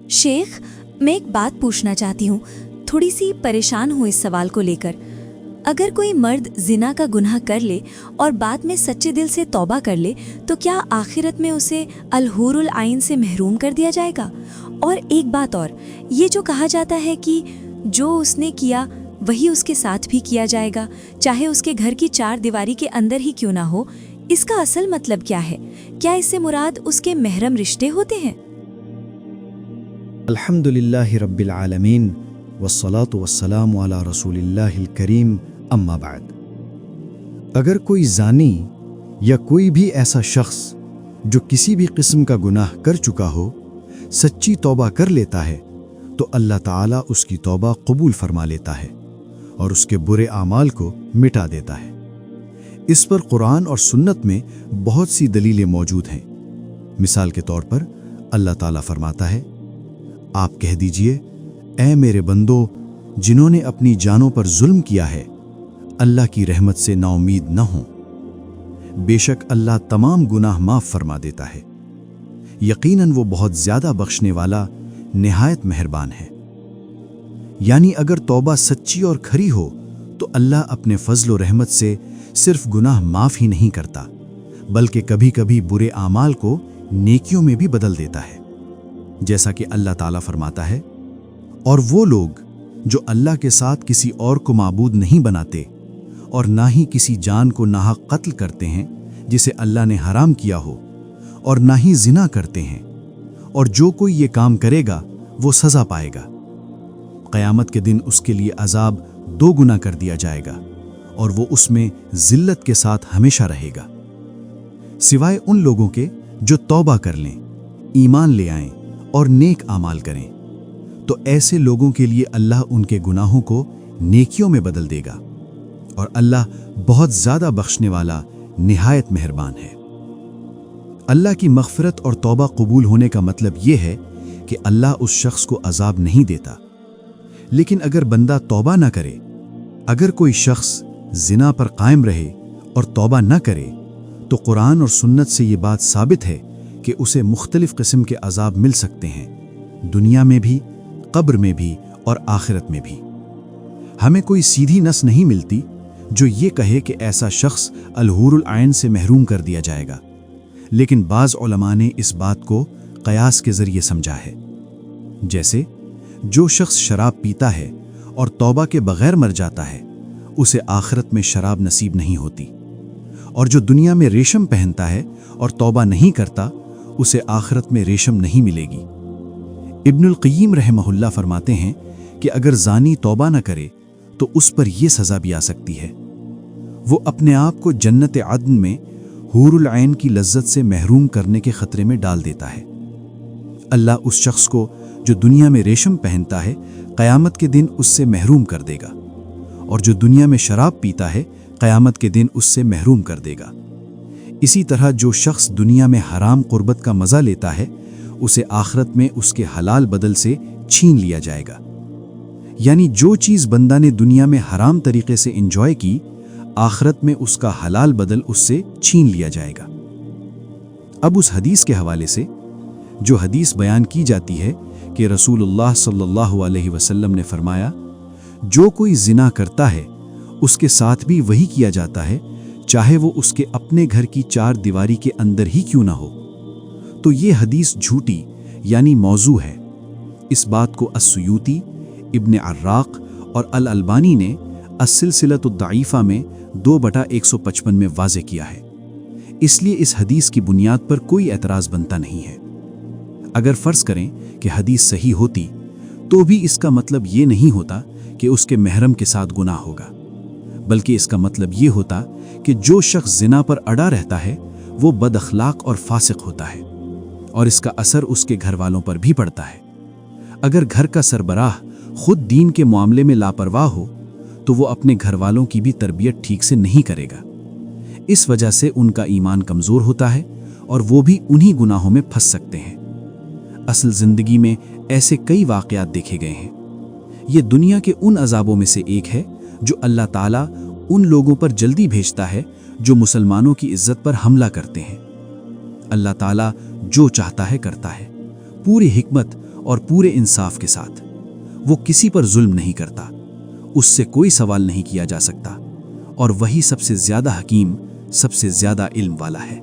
शेख, मैं एक बात पूछना चाहती हूँ। थोड़ी सी परेशान हूँ इस सवाल को लेकर। अगर कोई मर्द जिना का गुनाह कर ले और बाद में सच्चे दिल से तौबा कर ले तो क्या आखिरत में उसे अलहूरुल आइन से महरूम कर दिया जाएगा? और एक बात और, ये जो कहा जाता है कि जो उसने किया वही उसके साथ भी किया जाएगा, चाहे उसके घर की चार दीवारी के अंदर ही क्यों ना हो, इसका असल मतलब क्या है? क्या इससे मुराद उसके महरम रिश्ते होते हैं? अल्हम्दुलिल्लाहि रब्बिल आलमीन वस्सलातु वस्सलामु अला रसूलिल्लाहिल करीम अम्मा बाद। अगर कोई जानी या कोई भी ऐसा शख्स जो किसी भी किस्म का गुनाह कर चुका हो सच्ची तौबा कर लेता है तो अल्लाह ताला उसकी तौबा कबूल फरमा लेता है और उसके बुरे आमाल को मिटा देता है। इस पर कुरान और सुन्नत में बहुत सी दलीलें मौजूद हैं। मिसाल के तौर पर अल्लाह ताला फरमाता है, आप कह दीजिए, ऐ मेरे बंदो जिन्होंने अपनी जानों पर जुल्म किया है, अल्लाह की रहमत से नाउमीद न हो। बेशक अल्लाह तमाम गुनाह माफ़ फरमा देता है। यकीनन वो बहुत ज़्यादा बख्शने वाला निहायत मेहरबान है। यानी अगर तौबा सच्ची और खरी हो तो अल्लाह अपने फजल और रहमत से सिर्फ गुनाह माफ़ ही नहीं करता, बल्कि कभी कभी बुरे आमाल को नेकियों में भी बदल देता है। जैसा कि अल्लाह ताला फरमाता है, और वो लोग जो अल्लाह के साथ किसी और को माबूद नहीं बनाते और ना ही किसी जान को नाहक कत्ल करते हैं जिसे अल्लाह ने हराम किया हो, और ना ही जिना करते हैं, और जो कोई ये काम करेगा वो सज़ा पाएगा। क़यामत के दिन उसके लिए अजाब 2 गुना कर दिया जाएगा और वो उसमें ज़िल्लत के साथ हमेशा रहेगा। सिवाय उन लोगों के जो तौबा कर लें, ईमान ले आएं और नेक आमाल करें, तो ऐसे लोगों के लिए अल्लाह उनके गुनाहों को नेकियों में बदल देगा और अल्लाह बहुत ज़्यादा बख्शने वाला निहायत मेहरबान है। अल्लाह की मग़फ़िरत और तौबा कबूल होने का मतलब ये है कि अल्लाह उस शख्स को अजाब नहीं देता। लेकिन अगर बंदा तौबा न करे, अगर कोई शख्स जिना पर कायम रहे और तौबा न करे, तो कुरान और सुन्नत से ये बात साबित है कि उसे मुख्तलिफ किस्म के अजाब मिल सकते हैं, दुनिया में भी, कब्र में भी और आखिरत में भी। हमें कोई सीधी नस नहीं मिलती जो ये कहे कि ऐसा शख्स अलहूरुल आइन से महरूम कर दिया जाएगा, लेकिन बाज़ उलमा ने इस बात को क़यास के ज़रिए समझा है। जैसे जो शख्स शराब पीता है और तौबा के बग़ैर मर जाता है, उसे आखिरत में शराब नसीब नहीं होती, और जो दुनिया में रेशम पहनता है और तौबा नहीं करता, उसे आखिरत में रेशम नहीं मिलेगी। इब्नुल क़य्यिम रहमहुल्लाह फरमाते हैं कि अगर ज़ानी तौबा न करे तो उस पर यह सज़ा भी आ सकती है, वो अपने आप को जन्नत अदन में हूरुल ऐन की लज्जत से महरूम करने के ख़तरे में डाल देता है। अल्लाह उस शख्स को जो दुनिया में रेशम पहनता है क़यामत के दिन उससे महरूम कर देगा, और जो दुनिया में शराब पीता है क़यामत के दिन उससे महरूम कर देगा। इसी तरह जो शख्स दुनिया में हराम कुर्बत का मज़ा लेता है, उसे आखिरत में उसके हलाल बदल से छीन लिया जाएगा। यानी जो चीज़ बंदा ने दुनिया में हराम तरीके से इंजॉय की, आखिरत में उसका हलाल बदल उससे छीन लिया जाएगा। अब उस हदीस के हवाले से जो हदीस बयान की जाती है कि रसूलुल्लाह सल्लल्लाहु अलैहि वसल्लम ने फरमाया, जो कोई जिना करता है उसके साथ भी वही किया जाता है, चाहे वो उसके अपने घर की चार दीवारी के अंदर ही क्यों ना हो। तो ये हदीस झूठी यानी मौजू है। इस बात को अस्सुयूती, इब्न अर्राक और अल अलबानी ने अस्सिलसिलतुद्दईफा में 2/155 में वाज़े किया है। इसलिए इस हदीस की बुनियाद पर कोई एतराज़ बनता नहीं है। अगर फ़र्ज़ करें कि हदीस सही होती तो भी इसका मतलब ये नहीं होता कि उसके महरम के साथ गुनाह होगा, बल्कि इसका मतलब ये होता कि जो शख्स जिना पर अड़ा रहता है वो बद अखलाक और फासिक होता है, और इसका असर उसके घर वालों पर भी पड़ता है। अगर घर का सरबराह खुद दीन के मामले में लापरवाह हो तो वो अपने घर वालों की भी तरबियत ठीक से नहीं करेगा। इस वजह से उनका ईमान कमज़ोर होता है और वो भी उन्हीं गुनाहों में फंस सकते हैं। असल ज़िंदगी में ऐसे कई वाक़यात देखे गए हैं। ये दुनिया के उन अजाबों में से एक है जो अल्लाह ताला उन लोगों पर जल्दी भेजता है जो मुसलमानों की इज्जत पर हमला करते हैं। अल्लाह ताला जो चाहता है करता है। पूरी हिकमत اور پورے انصاف کے ساتھ۔ وہ کسی پر ظلم نہیں کرتا، اس سے کوئی سوال نہیں کیا جا سکتا، اور وہی سب سے زیادہ حکیم، سب سے زیادہ علم والا ہے۔